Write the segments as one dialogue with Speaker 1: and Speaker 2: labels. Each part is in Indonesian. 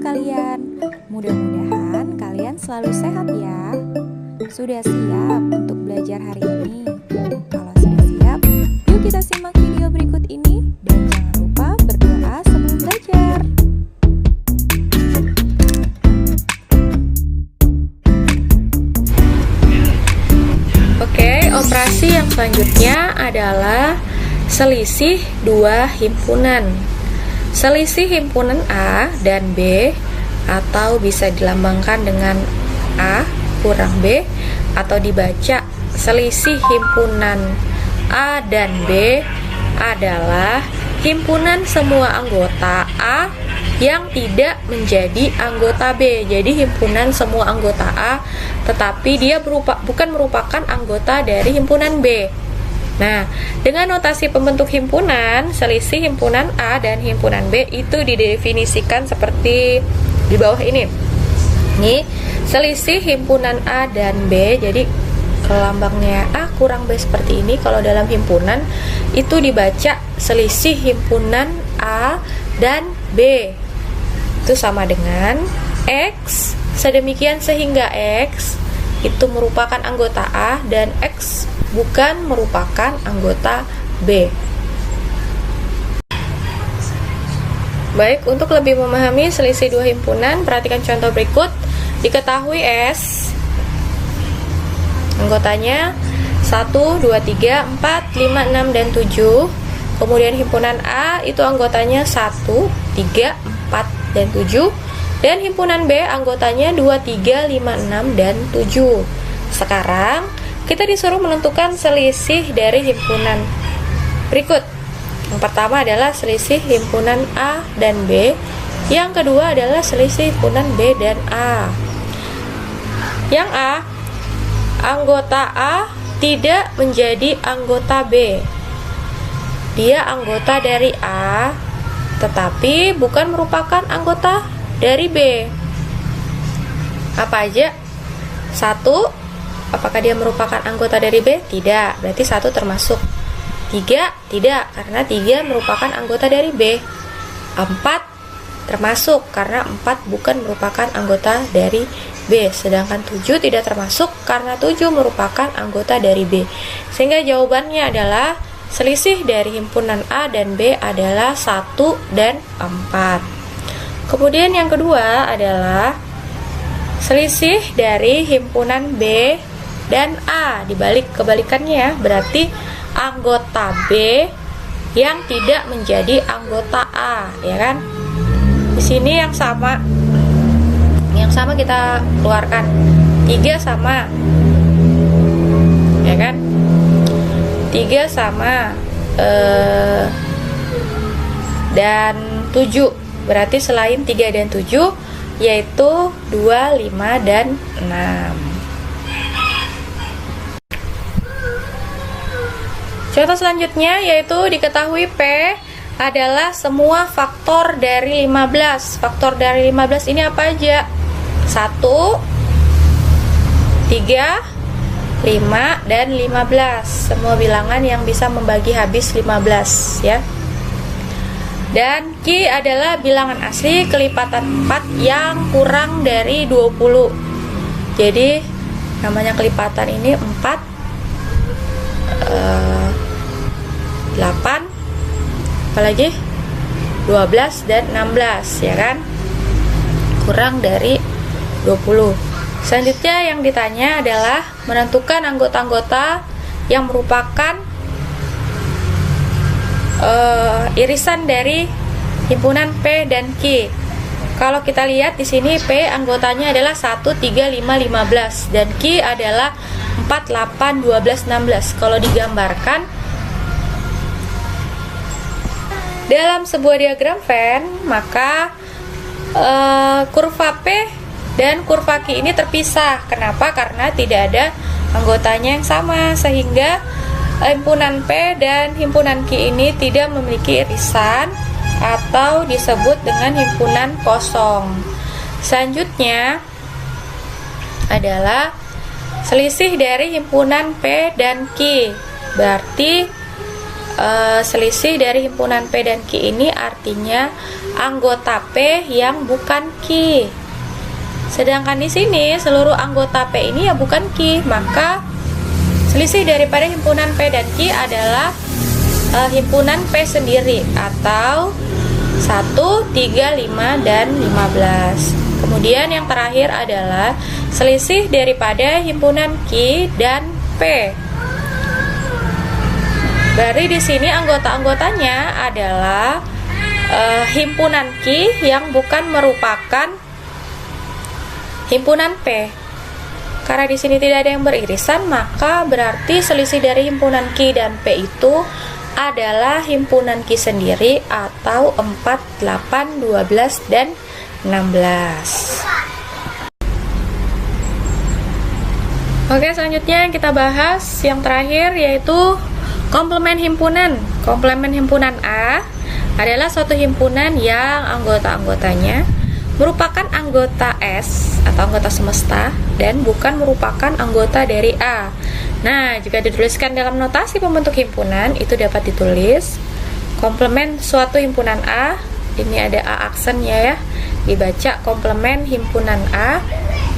Speaker 1: sekalian. Mudah-mudahan kalian selalu sehat ya. Sudah siap untuk belajar hari ini? Kalau sudah siap, yuk kita simak video berikut ini dan jangan lupa berdoa sebelum belajar.
Speaker 2: Oke, operasi yang selanjutnya adalah selisih dua himpunan. Selisih himpunan A dan B, atau bisa dilambangkan dengan A kurang B, atau dibaca selisih himpunan A dan B adalah himpunan semua anggota A yang tidak menjadi anggota B. Jadi himpunan semua anggota A, tetapi dia bukan merupakan anggota dari himpunan B. Nah, dengan notasi pembentuk himpunan, selisih himpunan A dan himpunan B itu didefinisikan seperti di bawah ini. Ini selisih himpunan A dan B, jadi lambangnya A kurang B seperti ini. Kalau dalam himpunan itu dibaca selisih himpunan A dan B. Itu sama dengan X, sedemikian sehingga X itu merupakan anggota A dan X bukan merupakan anggota B. Baik, untuk lebih memahami selisih dua himpunan, perhatikan contoh berikut. Diketahui S anggotanya 1, 2, 3, 4, 5, 6, dan 7. Kemudian himpunan A itu anggotanya 1, 3, 4, dan 7. Dan himpunan B anggotanya 2, 3, 5, 6, dan 7. Sekarang kita disuruh menentukan selisih dari himpunan berikut. Yang pertama adalah selisih himpunan A dan B. Yang kedua adalah selisih himpunan B dan A. Yang A, anggota A tidak menjadi anggota B. Dia anggota dari A, tetapi bukan merupakan anggota dari B. Apa aja? 1, apakah dia merupakan anggota dari B? Tidak, berarti 1 termasuk. 3, tidak, karena 3 merupakan anggota dari B. 4 termasuk, karena 4 bukan merupakan anggota dari B. Sedangkan 7 tidak termasuk, karena 7 merupakan anggota dari B. Sehingga jawabannya adalah selisih dari himpunan A dan B adalah 1 dan 4. Kemudian yang kedua adalah selisih dari himpunan B dan A, kebalikannya ya, berarti anggota B yang tidak menjadi anggota A, ya kan? Di sini yang sama kita keluarkan, 3 sama, ya kan? 3 sama dan 7, berarti selain 3 dan 7 yaitu 2, 5, dan 6. Contoh selanjutnya yaitu diketahui P adalah semua faktor dari 15. Faktor dari 15 ini apa aja? 1, 3, 5, dan 15. Semua bilangan yang bisa membagi habis 15 ya. Dan Q adalah bilangan asli kelipatan 4 yang kurang dari 20. Jadi namanya kelipatan ini 4, 8, apalagi 12 dan 16, ya kan? Kurang dari 20. Selanjutnya yang ditanya adalah menentukan anggota-anggota yang merupakan irisan dari himpunan P dan Q. Kalau kita lihat di sini P anggotanya adalah 1, 3, 5, 15 dan Q adalah 4, 8, 12, 16. Kalau digambarkan dalam sebuah diagram Venn, maka kurva P dan kurva Q ini terpisah. Kenapa? Karena tidak ada anggotanya yang sama, sehingga himpunan P dan himpunan Q ini tidak memiliki irisan atau disebut dengan himpunan kosong. Selanjutnya adalah selisih dari himpunan P dan Q. Berarti selisih dari himpunan P dan Q ini artinya anggota P yang bukan Q. Sedangkan di sini seluruh anggota P ini ya bukan Q, maka selisih daripada himpunan P dan Q adalah himpunan P sendiri atau 1, 3, 5, dan 15. Kemudian yang terakhir adalah selisih daripada himpunan Q dan P. Berarti di sini anggota-anggotanya adalah himpunan Q yang bukan merupakan himpunan P. Karena di sini tidak ada yang beririsan, maka berarti selisih dari himpunan Q dan P itu adalah himpunan Q sendiri atau 4, 8, 12, dan 16. Oke, selanjutnya kita bahas yang terakhir, yaitu komplement himpunan. Komplement himpunan A adalah suatu himpunan yang anggota-anggotanya merupakan anggota S atau anggota semesta dan bukan merupakan anggota dari A. Nah, jika dituliskan dalam notasi pembentuk himpunan, itu dapat ditulis komplement suatu himpunan A. Ini ada A aksennya ya. Dibaca komplement himpunan A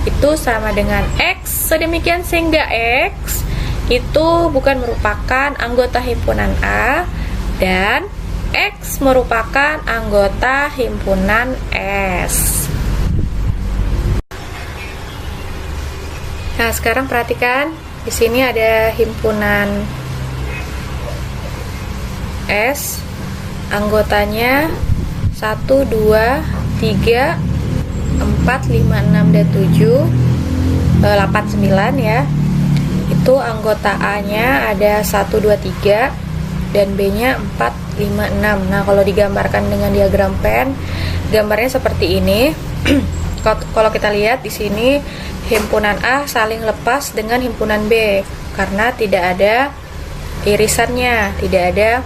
Speaker 2: itu sama dengan X, sedemikian sehingga X itu bukan merupakan anggota himpunan A dan X merupakan anggota himpunan S. Nah, sekarang perhatikan di sini ada himpunan S, anggotanya 1, 2, 3, 4, 5, 6, dan 7, 8, 9 ya. Itu anggota A-nya ada 1, 2, 3 dan B-nya 4, 5, 6. Nah, kalau digambarkan dengan diagram pen, gambarnya seperti ini. Kalau kita lihat di sini himpunan A saling lepas dengan himpunan B karena tidak ada irisannya, tidak ada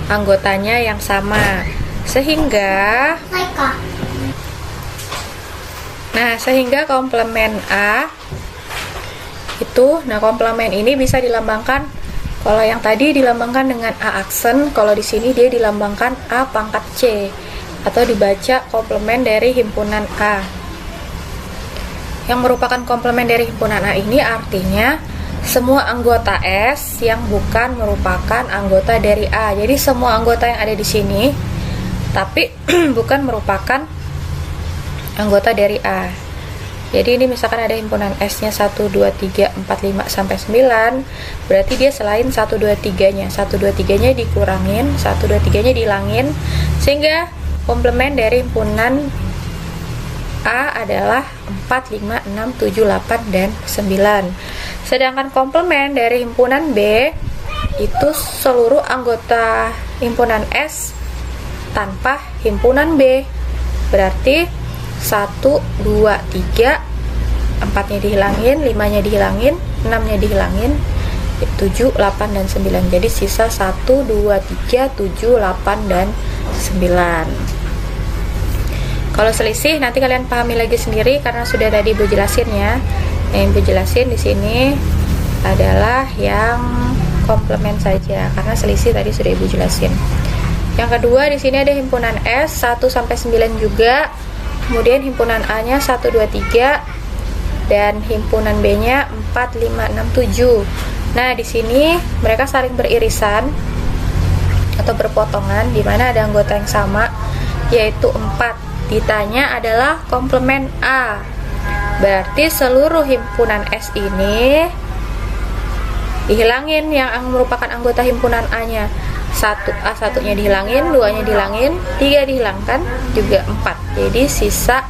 Speaker 2: anggotanya yang sama. Sehingga komplement A itu, komplement ini bisa dilambangkan, kalau yang tadi dilambangkan dengan A aksen, kalau di sini dia dilambangkan A pangkat C atau dibaca komplement dari himpunan A. Yang merupakan komplement dari himpunan A ini artinya semua anggota S yang bukan merupakan anggota dari A. Jadi semua anggota yang ada di sini tapi bukan merupakan anggota dari A. Jadi ini misalkan ada himpunan S-nya 1, 2, 3, 4, 5, sampai 9, berarti dia selain 1, 2, 3-nya. 1, 2, 3-nya dikurangin, 1, 2, 3-nya dihilangin, sehingga komplement dari himpunan A adalah 4, 5, 6, 7, 8, dan 9. Sedangkan komplement dari himpunan B itu seluruh anggota himpunan S tanpa himpunan B. Berarti 1, 2, 3, 4-nya dihilangin, 5-nya dihilangin, 6-nya dihilangin, 7, 8, dan 9. Jadi sisa 1, 2, 3, 7, 8, dan 9. Kalau selisih nanti kalian pahami lagi sendiri karena sudah tadi Ibu jelasin ya. Yang Ibu jelasin di sini adalah yang komplement saja karena selisih tadi sudah Ibu jelasin. Yang kedua di sini ada himpunan S 1 sampai 9 juga. Kemudian himpunan A-nya 1, 2, 3 dan himpunan B-nya 4, 5, 6, 7. Nah, di sini mereka saling beririsan atau berpotongan di mana ada anggota yang sama yaitu 4. Ditanya adalah komplement A. Berarti seluruh himpunan S ini dihilangin yang merupakan anggota himpunan A-nya. 1nya dihilangin, 2-nya dihilangin, 3 dihilangkan, juga 4. Jadi sisa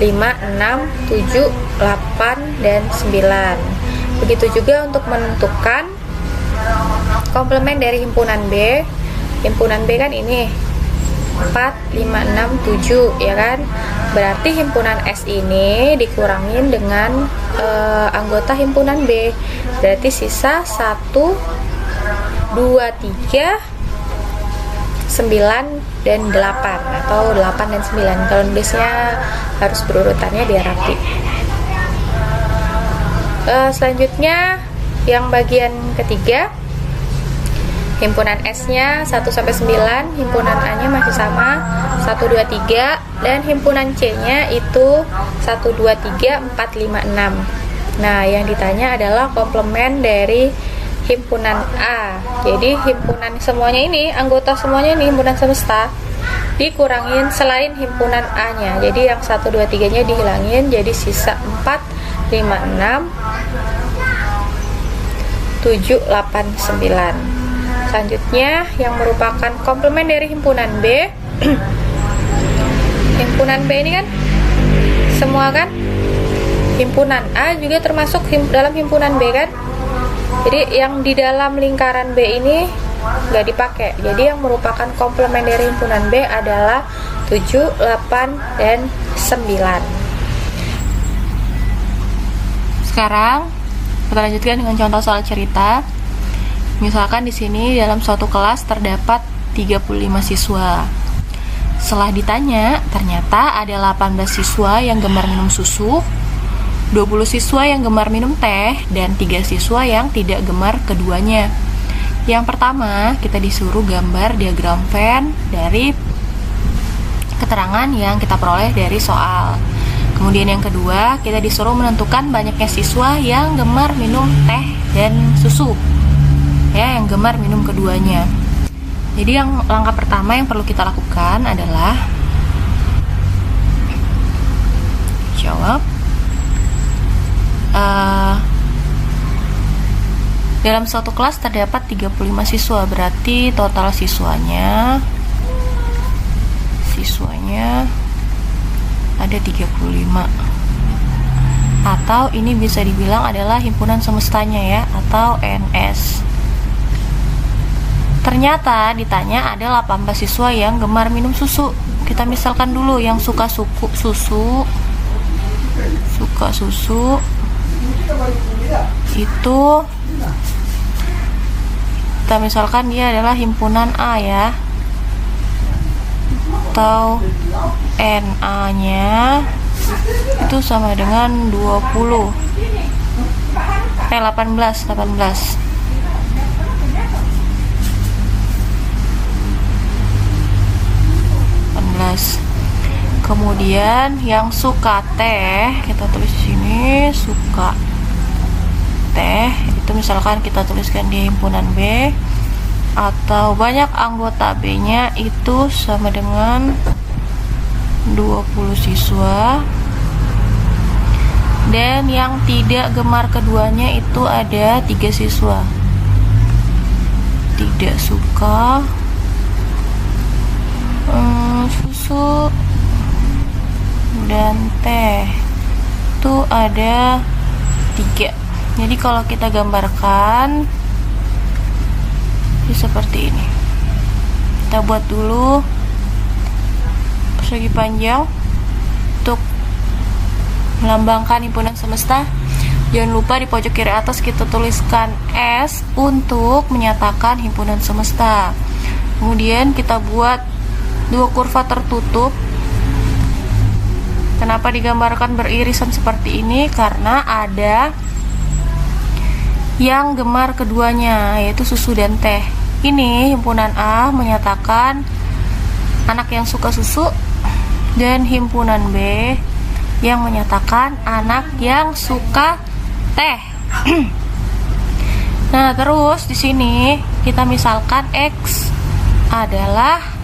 Speaker 2: 5, 6, 7, 8, dan 9. Begitu juga untuk menentukan komplement dari himpunan B. Himpunan B kan ini 4, 5, 6, 7 ya kan. Berarti himpunan S ini dikurangin dengan anggota himpunan B. Berarti sisa 1, 2, 3, 9, dan 8 atau 8 dan 9. Kalau nulisnya harus berurutannya biar rapi. Selanjutnya yang bagian ketiga, Himpunan S-nya 1 sampai 9, himpunan A-nya masih sama 1 2 3, dan himpunan C-nya itu 1 2 3 4 5 6. Nah, yang ditanya adalah komplement dari himpunan A. Jadi himpunan semuanya ini, anggota semuanya ini himpunan semesta, dikurangin selain himpunan A-nya. Jadi yang 1 2 3-nya dihilangin, jadi sisa 4 5 6 7 8 9. Selanjutnya yang merupakan komplement dari himpunan B. Himpunan B ini kan semua kan, himpunan A juga termasuk dalam himpunan B kan. Jadi yang di dalam lingkaran B ini nggak dipakai. Jadi yang merupakan komplement dari himpunan B adalah 7, 8, dan 9. Sekarang kita lanjutkan dengan contoh soal cerita. Misalkan di sini dalam suatu kelas terdapat 35 siswa. Setelah ditanya, ternyata ada 18 siswa yang gemar minum susu, 20 siswa yang gemar minum teh, dan 3 siswa yang tidak gemar keduanya. Yang pertama, kita disuruh gambar diagram Venn dari keterangan yang kita peroleh dari soal. Kemudian yang kedua, kita disuruh menentukan banyaknya siswa yang gemar minum teh dan susu, ya, yang gemar minum keduanya. Jadi yang langkah pertama yang perlu kita lakukan adalah jawab dalam suatu kelas terdapat 35 siswa, berarti total siswanya ada 35. Atau ini bisa dibilang adalah himpunan semestanya ya, atau NS. Ternyata ditanya ada 18 siswa yang gemar minum susu. Kita misalkan dulu yang suka susu itu, kita misalkan dia adalah himpunan A ya, atau NA-nya itu sama dengan 18. Kemudian yang suka teh, kita tulis di sini suka teh, itu misalkan kita tuliskan di himpunan B, atau banyak anggota B-nya itu sama dengan 20 siswa. Dan yang tidak gemar keduanya itu ada 3 siswa. Tidak suka susu dan teh itu ada 3. Jadi kalau kita gambarkan seperti ini, kita buat dulu persegi panjang untuk melambangkan himpunan semesta. Jangan lupa di pojok kiri atas kita tuliskan S untuk menyatakan himpunan semesta. Kemudian kita buat 2 kurva tertutup. Kenapa digambarkan beririsan seperti ini? Karena ada yang gemar keduanya, yaitu susu dan teh. Ini himpunan A menyatakan anak yang suka susu, dan himpunan B yang menyatakan anak yang suka teh. Nah, terus di sini kita misalkan X adalah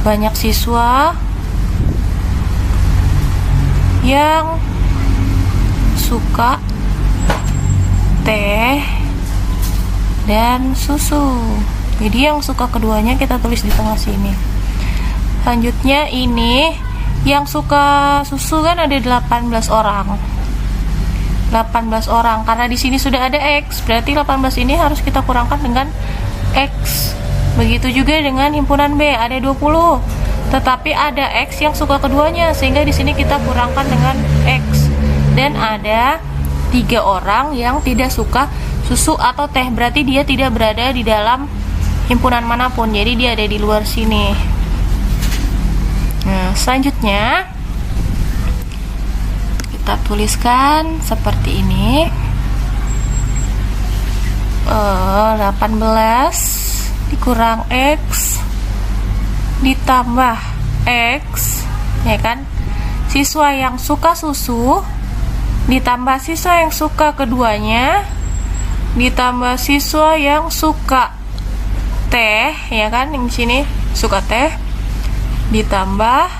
Speaker 2: banyak siswa yang suka teh dan susu. Jadi yang suka keduanya kita tulis di tengah sini. Selanjutnya ini yang suka susu kan ada 18 orang. 18 orang, karena di sini sudah ada X, berarti 18 ini harus kita kurangkan dengan X. Begitu juga dengan himpunan B, ada 20. Tetapi ada X yang suka keduanya, sehingga di sini kita kurangkan dengan X. Dan ada 3 orang yang tidak suka susu atau teh, berarti dia tidak berada di dalam himpunan manapun, jadi dia ada di luar sini. Nah, selanjutnya kita tuliskan seperti ini. 18 dikurang X ditambah X, ya kan? Siswa yang suka susu ditambah siswa yang suka keduanya ditambah siswa yang suka teh, ya kan? Yang di sini suka teh ditambah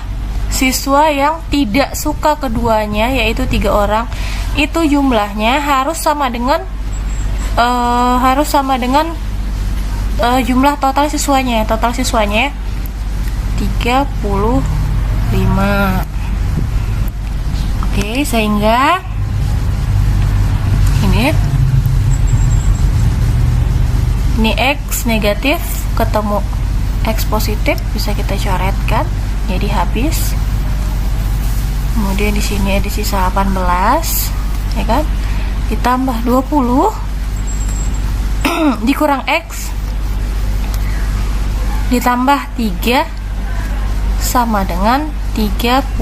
Speaker 2: siswa yang tidak suka keduanya, yaitu 3 orang. Itu jumlahnya harus sama dengan jumlah total siswanya. Total siswanya 35. Oke, sehingga ini X negatif ketemu X positif, bisa kita coretkan jadi habis. Kemudian di sini ada sisa 18, ya kan? Ditambah 20 dikurang X ditambah 3 sama dengan 35.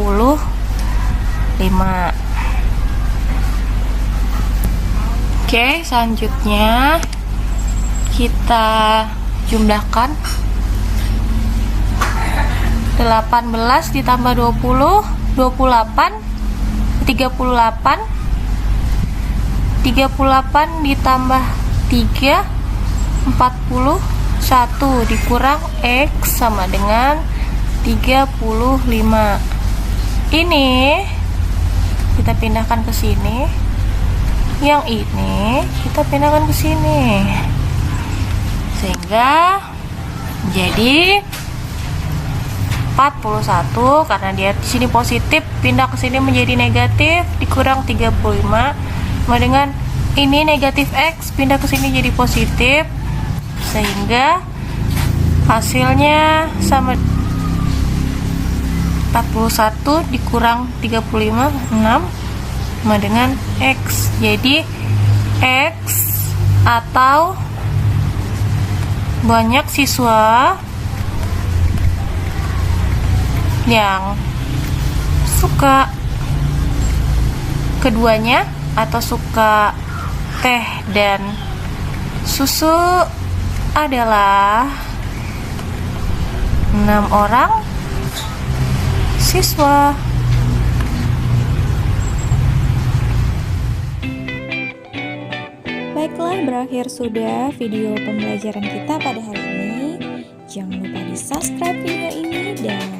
Speaker 2: Oke, selanjutnya kita jumlahkan 18 ditambah 20, 28, 38 ditambah 3, 41 dikurang X sama dengan 35. Ini kita pindahkan ke sini, yang ini kita pindahkan ke sini, sehingga jadi 41, karena dia di sini positif pindah ke sini menjadi negatif, dikurang 35 sama dengan ini negatif X pindah ke sini jadi positif, sehingga hasilnya sama 41 dikurang 35, 6 sama dengan X. Jadi X atau banyak siswa yang suka keduanya atau suka teh dan susu adalah 6 orang siswa.
Speaker 1: Baiklah, berakhir sudah video pembelajaran kita pada hari ini. Jangan lupa di subscribe video ini dan